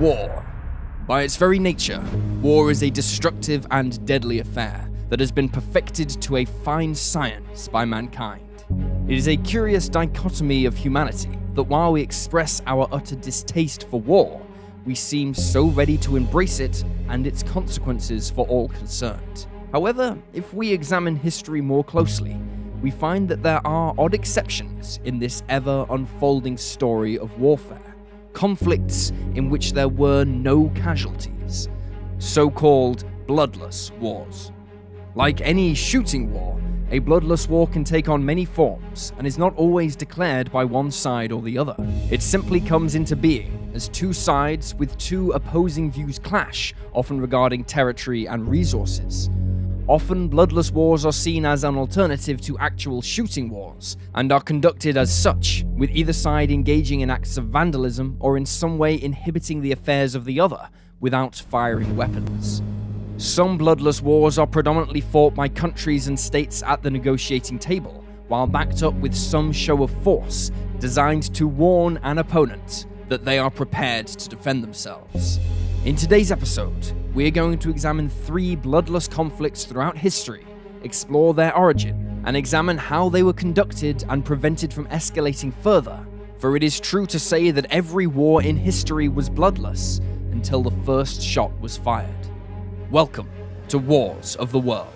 War. By its very nature, war is a destructive and deadly affair that has been perfected to a fine science by mankind. It is a curious dichotomy of humanity that while we express our utter distaste for war, we seem so ready to embrace it and its consequences for all concerned. However, if we examine history more closely, we find that there are odd exceptions in this ever-unfolding story of warfare. Conflicts in which there were no casualties. So-called bloodless wars. Like any shooting war, a bloodless war can take on many forms and is not always declared by one side or the other. It simply comes into being as two sides with two opposing views clash, often regarding territory and resources. Often, bloodless wars are seen as an alternative to actual shooting wars, and are conducted as such, with either side engaging in acts of vandalism or in some way inhibiting the affairs of the other, without firing weapons. Some bloodless wars are predominantly fought by countries and states at the negotiating table, while backed up with some show of force, designed to warn an opponent that they are prepared to defend themselves. In today's episode, we're going to examine 3 bloodless conflicts throughout history, explore their origin, and examine how they were conducted and prevented from escalating further, for it is true to say that every war in history was bloodless until the first shot was fired. Welcome to Wars of the World.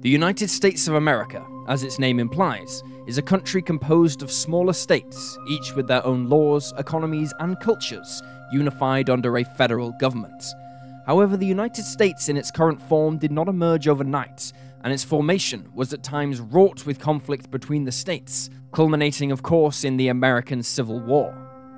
The United States of America, as its name implies, is a country composed of smaller states, each with their own laws, economies, and cultures, unified under a federal government. However, the United States in its current form did not emerge overnight, and its formation was at times wrought with conflict between the states, culminating, of course, in the American Civil War.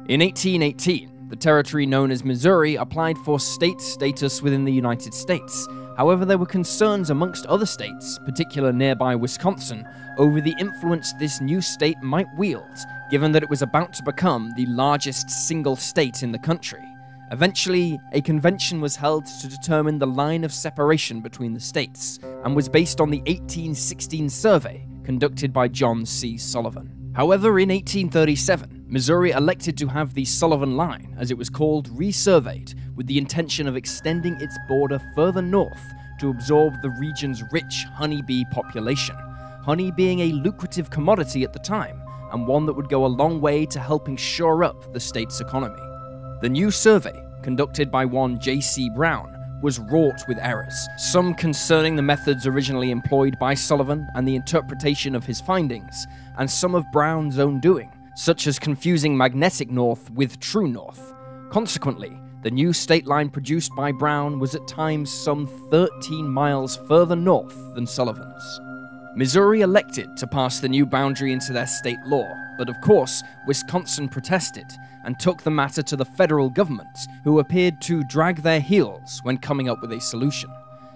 In 1818, the territory known as Missouri applied for state status within the United States. However, there were concerns amongst other states, particularly nearby Wisconsin, over the influence this new state might wield, given that it was about to become the largest single state in the country. Eventually, a convention was held to determine the line of separation between the states, and was based on the 1816 survey conducted by John C. Sullivan. However, in 1837, Missouri elected to have the Sullivan Line, as it was called, resurveyed, with the intention of extending its border further north to absorb the region's rich honeybee population, honey being a lucrative commodity at the time, and one that would go a long way to helping shore up the state's economy. The new survey, conducted by one J.C. Brown, was wrought with errors, some concerning the methods originally employed by Sullivan and the interpretation of his findings, and some of Brown's own doing, such as confusing magnetic north with true north. Consequently, the new state line produced by Brown was at times some 13 miles further north than Sullivan's. Missouri elected to pass the new boundary into their state law, but of course, Wisconsin protested and took the matter to the federal government, who appeared to drag their heels when coming up with a solution.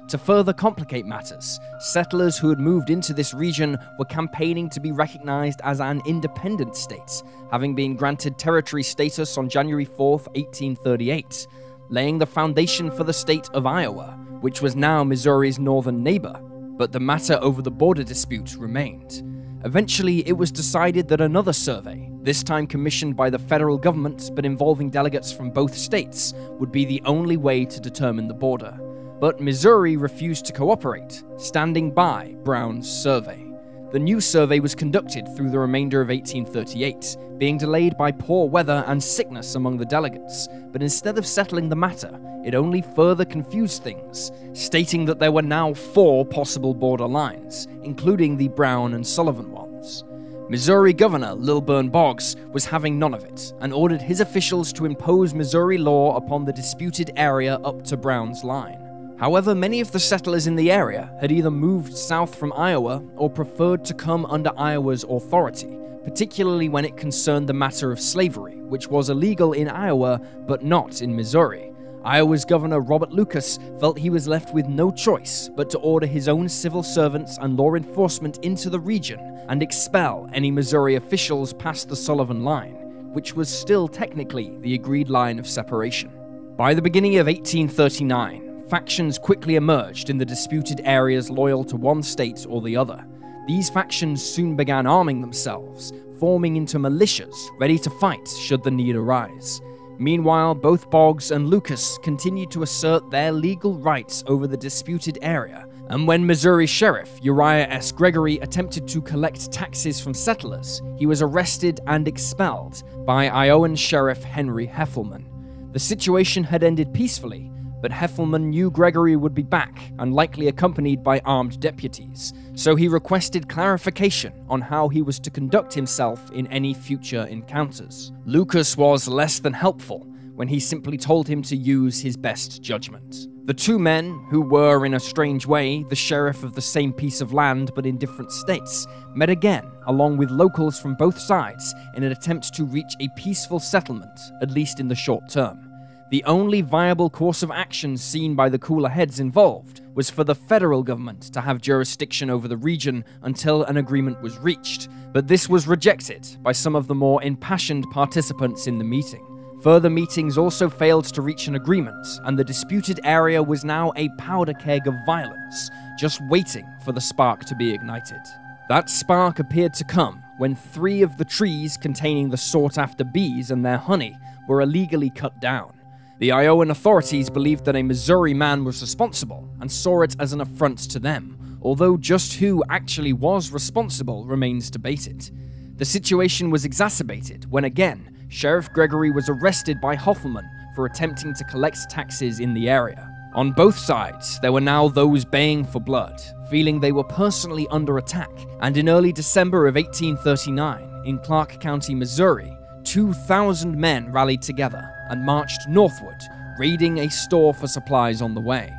To further complicate matters, settlers who had moved into this region were campaigning to be recognized as an independent state, having been granted territory status on January 4, 1838, laying the foundation for the state of Iowa, which was now Missouri's northern neighbor, but the matter over the border dispute remained. Eventually, it was decided that another survey, this time commissioned by the federal government but involving delegates from both states, would be the only way to determine the border. But Missouri refused to cooperate, standing by Brown's survey. The new survey was conducted through the remainder of 1838, being delayed by poor weather and sickness among the delegates, but instead of settling the matter, it only further confused things, stating that there were now 4 possible border lines, including the Brown and Sullivan ones. Missouri Governor Lilburn Boggs was having none of it, and ordered his officials to impose Missouri law upon the disputed area up to Brown's line. However, many of the settlers in the area had either moved south from Iowa or preferred to come under Iowa's authority, particularly when it concerned the matter of slavery, which was illegal in Iowa but not in Missouri. Iowa's Governor Robert Lucas felt he was left with no choice but to order his own civil servants and law enforcement into the region and expel any Missouri officials past the Sullivan Line, which was still technically the agreed line of separation. By the beginning of 1839, factions quickly emerged in the disputed areas loyal to one state or the other. These factions soon began arming themselves, forming into militias ready to fight should the need arise. Meanwhile, both Boggs and Lucas continued to assert their legal rights over the disputed area, and when Missouri Sheriff Uriah S. Gregory attempted to collect taxes from settlers, he was arrested and expelled by Iowan Sheriff Henry Heffelman. The situation had ended peacefully, but Heffelman knew Gregory would be back and likely accompanied by armed deputies, so he requested clarification on how he was to conduct himself in any future encounters. Lucas was less than helpful when he simply told him to use his best judgment. The two men, who were in a strange way the sheriff of the same piece of land but in different states, met again along with locals from both sides in an attempt to reach a peaceful settlement, at least in the short term. The only viable course of action seen by the cooler heads involved was for the federal government to have jurisdiction over the region until an agreement was reached, but this was rejected by some of the more impassioned participants in the meeting. Further meetings also failed to reach an agreement, and the disputed area was now a powder keg of violence, just waiting for the spark to be ignited. That spark appeared to come when 3 of the trees containing the sought-after bees and their honey were illegally cut down. The Iowan authorities believed that a Missouri man was responsible and saw it as an affront to them, although just who actually was responsible remains debated. The situation was exacerbated when again, Sheriff Gregory was arrested by Heffelman for attempting to collect taxes in the area. On both sides, there were now those baying for blood, feeling they were personally under attack, and in early December of 1839, in Clark County, Missouri, 2,000 men rallied together and marched northward, raiding a store for supplies on the way.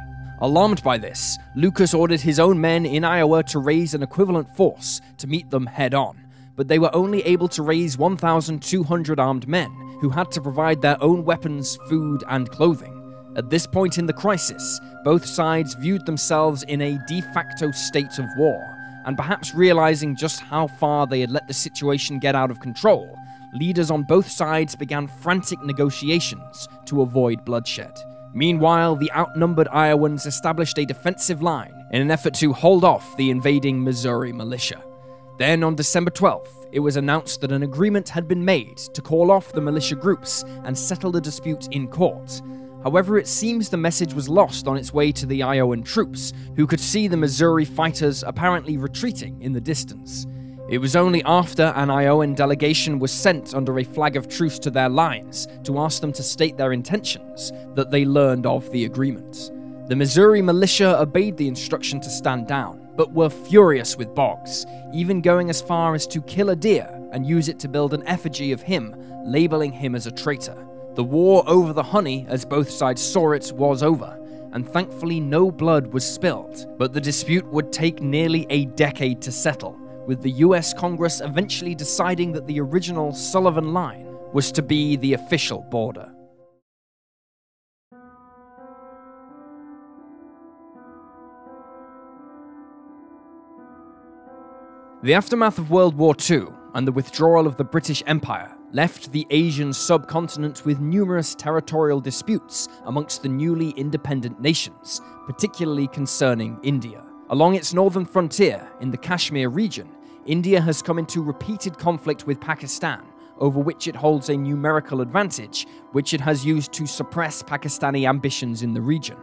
Alarmed by this, Lucas ordered his own men in Iowa to raise an equivalent force to meet them head-on, but they were only able to raise 1,200 armed men who had to provide their own weapons, food, and clothing. At this point in the crisis, both sides viewed themselves in a de facto state of war, and perhaps realizing just how far they had let the situation get out of control, leaders on both sides began frantic negotiations to avoid bloodshed. Meanwhile, the outnumbered Iowans established a defensive line in an effort to hold off the invading Missouri militia. Then, on December 12th, it was announced that an agreement had been made to call off the militia groups and settle the dispute in court. However, it seems the message was lost on its way to the Iowan troops, who could see the Missouri fighters apparently retreating in the distance. It was only after an Iowan delegation was sent under a flag of truce to their lines to ask them to state their intentions that they learned of the agreement. The Missouri militia obeyed the instruction to stand down, but were furious with Boggs, even going as far as to kill a deer and use it to build an effigy of him, labeling him as a traitor. The war over the honey, as both sides saw it, was over, and thankfully no blood was spilled, but the dispute would take nearly a decade to settle, with the US Congress eventually deciding that the original Sullivan Line was to be the official border. The aftermath of World War II and the withdrawal of the British Empire left the Asian subcontinent with numerous territorial disputes amongst the newly independent nations, particularly concerning India. Along its northern frontier, in the Kashmir region, India has come into repeated conflict with Pakistan, over which it holds a numerical advantage, which it has used to suppress Pakistani ambitions in the region.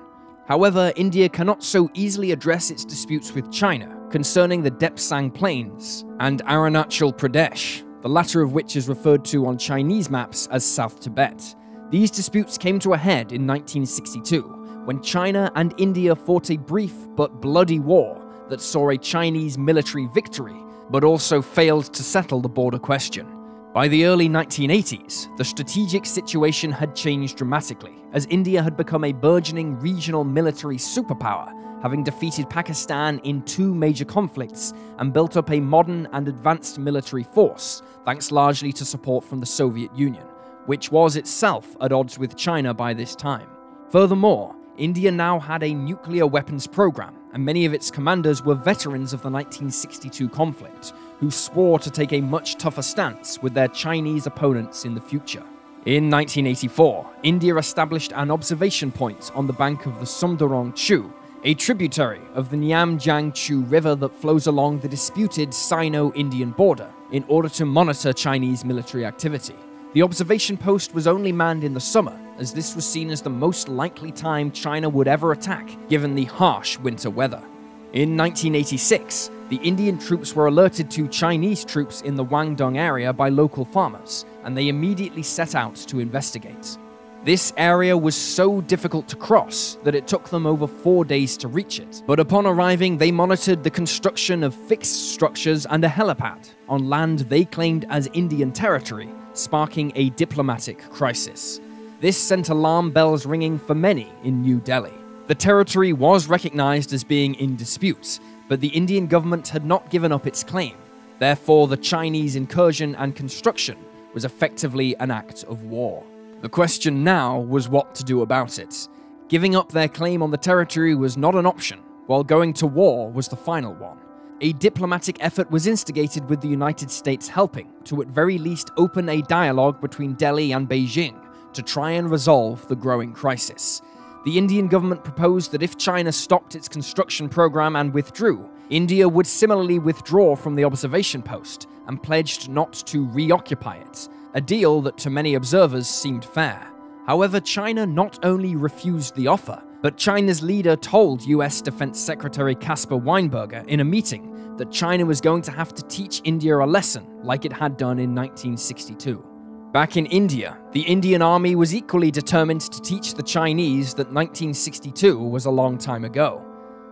However, India cannot so easily address its disputes with China concerning the Depsang Plains and Arunachal Pradesh, the latter of which is referred to on Chinese maps as South Tibet. These disputes came to a head in 1962, when China and India fought a brief but bloody war that saw a Chinese military victory, but also failed to settle the border question. By the early 1980s, the strategic situation had changed dramatically, as India had become a burgeoning regional military superpower, having defeated Pakistan in 2 major conflicts and built up a modern and advanced military force, thanks largely to support from the Soviet Union, which was itself at odds with China by this time. Furthermore, India now had a nuclear weapons program, and many of its commanders were veterans of the 1962 conflict, who swore to take a much tougher stance with their Chinese opponents in the future. In 1984, India established an observation point on the bank of the Sumdorong Chu, a tributary of the Nyamjiang-Chu River that flows along the disputed Sino-Indian border, in order to monitor Chinese military activity. The observation post was only manned in the summer, as this was seen as the most likely time China would ever attack, given the harsh winter weather. In 1986, the Indian troops were alerted to Chinese troops in the Guangdong area by local farmers, and they immediately set out to investigate. This area was so difficult to cross that it took them over 4 days to reach it, but upon arriving they monitored the construction of fixed structures and a helipad on land they claimed as Indian territory, sparking a diplomatic crisis. This sent alarm bells ringing for many in New Delhi. The territory was recognized as being in dispute, but the Indian government had not given up its claim. Therefore, the Chinese incursion and construction was effectively an act of war. The question now was what to do about it. Giving up their claim on the territory was not an option, while going to war was the final one. A diplomatic effort was instigated with the United States helping to at very least open a dialogue between Delhi and Beijing to try and resolve the growing crisis. The Indian government proposed that if China stopped its construction program and withdrew, India would similarly withdraw from the observation post and pledged not to reoccupy it, a deal that to many observers seemed fair. However, China not only refused the offer, but China's leader told US Defense Secretary Caspar Weinberger in a meeting that China was going to have to teach India a lesson like it had done in 1962. Back in India, the Indian army was equally determined to teach the Chinese that 1962 was a long time ago.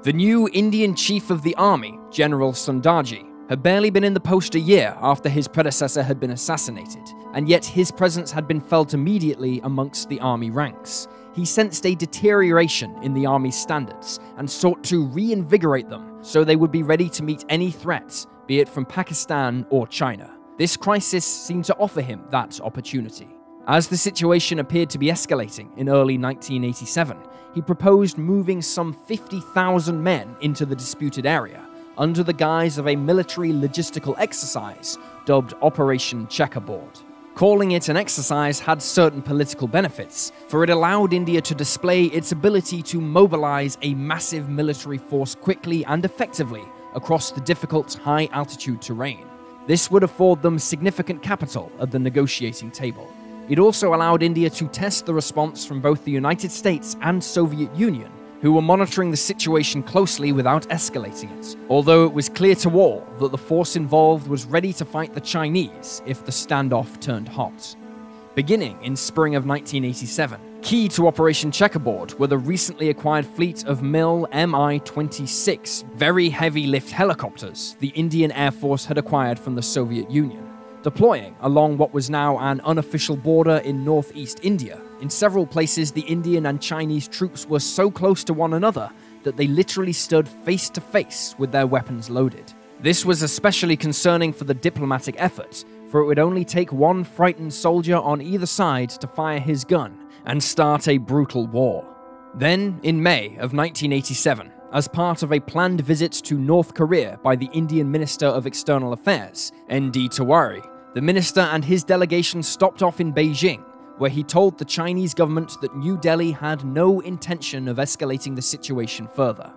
The new Indian chief of the army, General Sundarji, had barely been in the post a year after his predecessor had been assassinated, and yet his presence had been felt immediately amongst the army ranks. He sensed a deterioration in the army's standards and sought to reinvigorate them so they would be ready to meet any threat, be it from Pakistan or China. This crisis seemed to offer him that opportunity. As the situation appeared to be escalating in early 1987, he proposed moving some 50,000 men into the disputed area under the guise of a military logistical exercise dubbed Operation Checkerboard. Calling it an exercise had certain political benefits, for it allowed India to display its ability to mobilize a massive military force quickly and effectively across the difficult high-altitude terrain. This would afford them significant capital at the negotiating table. It also allowed India to test the response from both the United States and Soviet Union, who were monitoring the situation closely without escalating it, although it was clear to all that the force involved was ready to fight the Chinese if the standoff turned hot. Beginning in spring of 1987, key to Operation Checkerboard were the recently acquired fleet of MiL Mi-26 very heavy lift helicopters the Indian Air Force had acquired from the Soviet Union. Deploying along what was now an unofficial border in northeast India, in several places the Indian and Chinese troops were so close to one another that they literally stood face to face with their weapons loaded. This was especially concerning for the diplomatic effort, for it would only take one frightened soldier on either side to fire his gun and start a brutal war. Then, in May of 1987, as part of a planned visit to North Korea by the Indian Minister of External Affairs, N.D. Tiwari, the minister and his delegation stopped off in Beijing, where he told the Chinese government that New Delhi had no intention of escalating the situation further.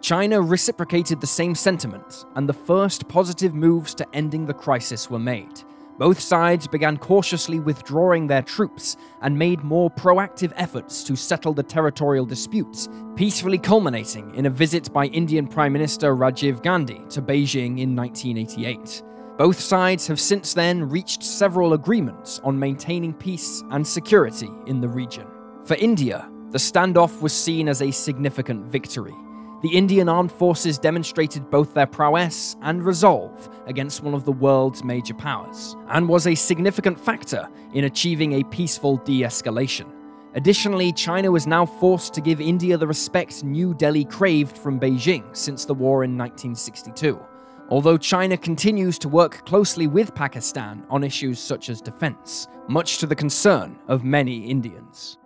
China reciprocated the same sentiment, and the first positive moves to ending the crisis were made. Both sides began cautiously withdrawing their troops and made more proactive efforts to settle the territorial disputes, peacefully culminating in a visit by Indian Prime Minister Rajiv Gandhi to Beijing in 1988. Both sides have since then reached several agreements on maintaining peace and security in the region. For India, the standoff was seen as a significant victory. The Indian armed forces demonstrated both their prowess and resolve against one of the world's major powers, and was a significant factor in achieving a peaceful de-escalation. Additionally, China was now forced to give India the respect New Delhi craved from Beijing since the war in 1962, although China continues to work closely with Pakistan on issues such as defense, much to the concern of many Indians.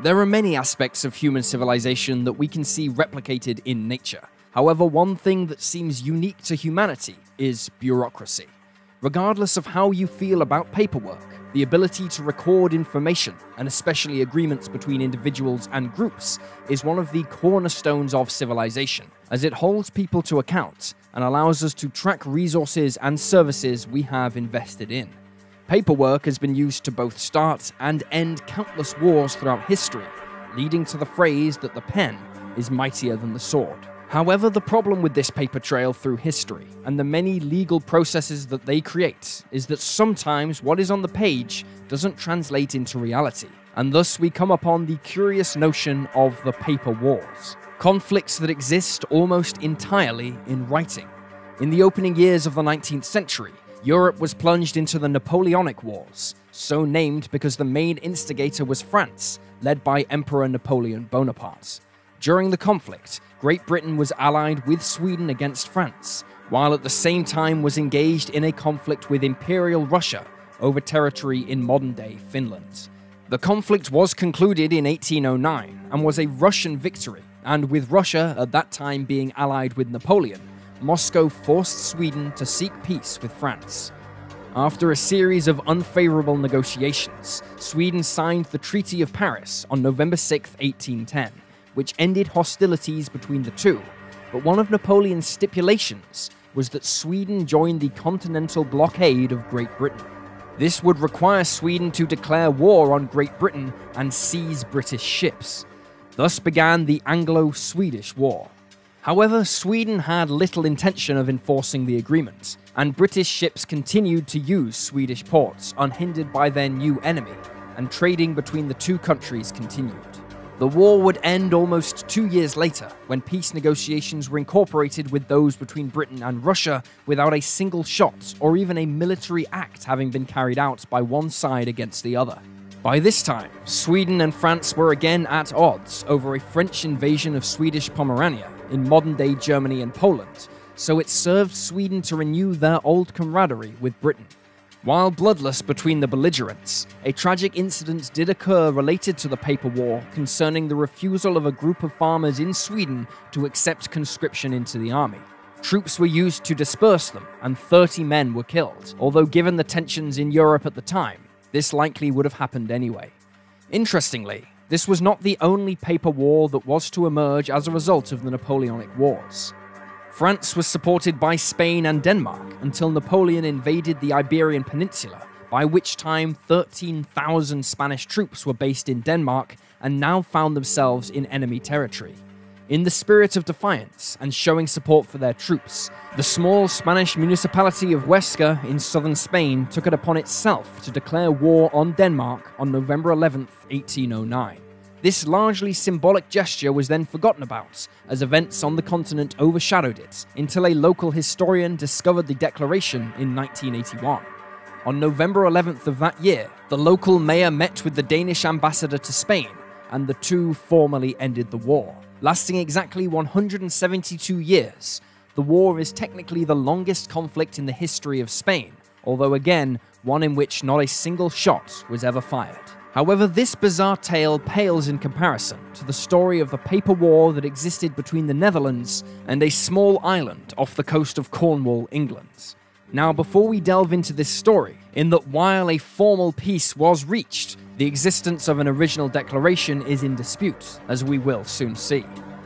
There are many aspects of human civilization that we can see replicated in nature. However, one thing that seems unique to humanity is bureaucracy. Regardless of how you feel about paperwork, the ability to record information, and especially agreements between individuals and groups, is one of the cornerstones of civilization, as it holds people to account and allows us to track resources and services we have invested in. Paperwork has been used to both start and end countless wars throughout history, leading to the phrase that the pen is mightier than the sword. However, the problem with this paper trail through history, and the many legal processes that they create, is that sometimes what is on the page doesn't translate into reality, and thus we come upon the curious notion of the paper wars. Conflicts that exist almost entirely in writing. In the opening years of the 19th century, Europe was plunged into the Napoleonic Wars, so named because the main instigator was France, led by Emperor Napoleon Bonaparte. During the conflict, Great Britain was allied with Sweden against France, while at the same time was engaged in a conflict with Imperial Russia over territory in modern-day Finland. The conflict was concluded in 1809 and was a Russian victory, and with Russia at that time being allied with Napoleon, Moscow forced Sweden to seek peace with France. After a series of unfavorable negotiations, Sweden signed the Treaty of Paris on November 6, 1810, which ended hostilities between the two, but one of Napoleon's stipulations was that Sweden join the continental blockade of Great Britain. This would require Sweden to declare war on Great Britain and seize British ships. Thus began the Anglo-Swedish War. However, Sweden had little intention of enforcing the agreement, and British ships continued to use Swedish ports unhindered by their new enemy, and trading between the two countries continued. The war would end almost 2 years later, when peace negotiations were incorporated with those between Britain and Russia without a single shot or even a military act having been carried out by one side against the other. By this time, Sweden and France were again at odds over a French invasion of Swedish Pomerania in modern-day Germany and Poland, so it served Sweden to renew their old camaraderie with Britain. While bloodless between the belligerents, a tragic incident did occur related to the paper war concerning the refusal of a group of farmers in Sweden to accept conscription into the army. Troops were used to disperse them, and 30 men were killed, although given the tensions in Europe at the time, this likely would have happened anyway. Interestingly, this was not the only paper war that was to emerge as a result of the Napoleonic Wars. France was supported by Spain and Denmark until Napoleon invaded the Iberian Peninsula, by which time 13,000 Spanish troops were based in Denmark and now found themselves in enemy territory. In the spirit of defiance and showing support for their troops, the small Spanish municipality of Huesca in southern Spain took it upon itself to declare war on Denmark on November 11, 1809. This largely symbolic gesture was then forgotten about, as events on the continent overshadowed it, until a local historian discovered the declaration in 1981. On November 11th of that year, the local mayor met with the Danish ambassador to Spain, and the two formally ended the war. Lasting exactly 172 years, the war is technically the longest conflict in the history of Spain, although again, one in which not a single shot was ever fired. However, this bizarre tale pales in comparison to the story of the paper war that existed between the Netherlands and a small island off the coast of Cornwall, England. Now, before we delve into this story, in that while a formal peace was reached, the existence of an original declaration is in dispute, as we will soon see.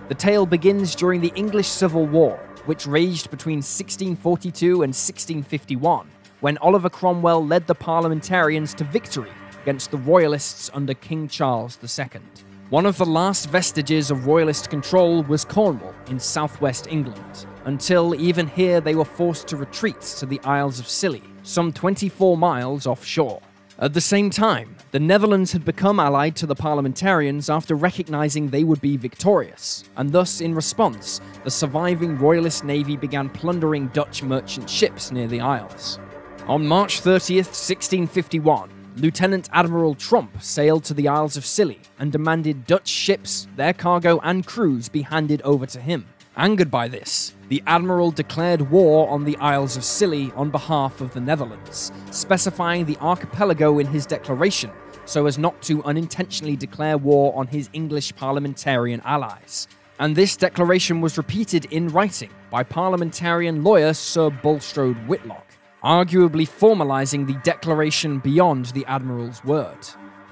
The tale begins during the English Civil War, which raged between 1642 and 1651, when Oliver Cromwell led the parliamentarians to victory against the Royalists under King Charles II. One of the last vestiges of Royalist control was Cornwall in southwest England, until even here they were forced to retreat to the Isles of Scilly, some 24 miles offshore. At the same time, the Netherlands had become allied to the parliamentarians after recognizing they would be victorious, and thus, in response, the surviving royalist navy began plundering Dutch merchant ships near the Isles. On March 30th, 1651, Lieutenant Admiral Tromp sailed to the Isles of Scilly and demanded Dutch ships, their cargo and crews be handed over to him. Angered by this, the Admiral declared war on the Isles of Scilly on behalf of the Netherlands, specifying the archipelago in his declaration so as not to unintentionally declare war on his English parliamentarian allies. And this declaration was repeated in writing by parliamentarian lawyer Sir Bulstrode Whitlock, arguably formalising the declaration beyond the Admiral's word.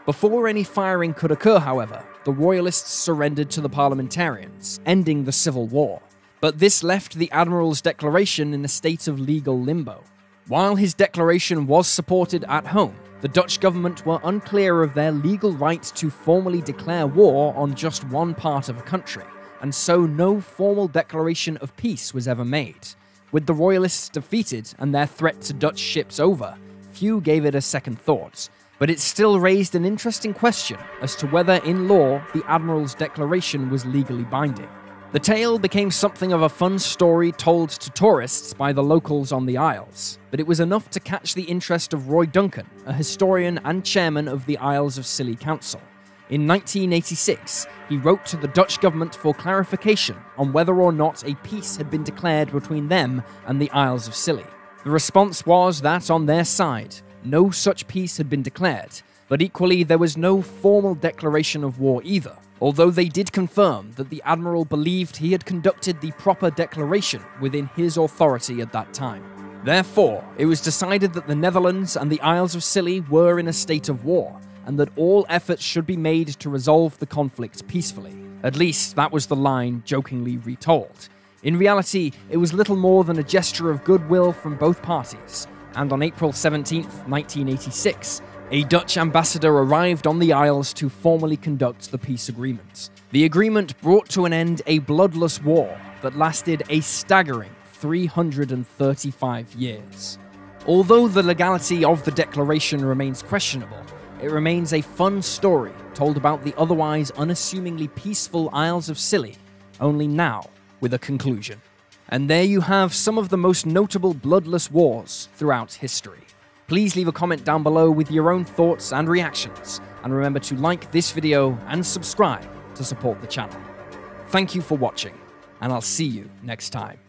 Before any firing could occur, however, the Royalists surrendered to the parliamentarians, ending the Civil War. But this left the Admiral's declaration in a state of legal limbo. While his declaration was supported at home, the Dutch government were unclear of their legal right to formally declare war on just one part of a country, and so no formal declaration of peace was ever made. With the Royalists defeated and their threat to Dutch ships over, few gave it a second thought. But it still raised an interesting question as to whether, in law, the Admiral's declaration was legally binding. The tale became something of a fun story told to tourists by the locals on the Isles, but it was enough to catch the interest of Roy Duncan, a historian and chairman of the Isles of Scilly Council. In 1986, he wrote to the Dutch government for clarification on whether or not a peace had been declared between them and the Isles of Scilly. The response was that, on their side, no such peace had been declared, but equally there was no formal declaration of war either, although they did confirm that the Admiral believed he had conducted the proper declaration within his authority at that time. Therefore, it was decided that the Netherlands and the Isles of Scilly were in a state of war, and that all efforts should be made to resolve the conflict peacefully. At least that was the line jokingly retold. In reality, it was little more than a gesture of goodwill from both parties, and on April 17, 1986, a Dutch ambassador arrived on the Isles to formally conduct the peace agreement. The agreement brought to an end a bloodless war that lasted a staggering 335 years. Although the legality of the declaration remains questionable, it remains a fun story told about the otherwise unassumingly peaceful Isles of Scilly, only now with a conclusion. And there you have some of the most notable bloodless wars throughout history. Please leave a comment down below with your own thoughts and reactions, and remember to like this video and subscribe to support the channel. Thank you for watching, and I'll see you next time.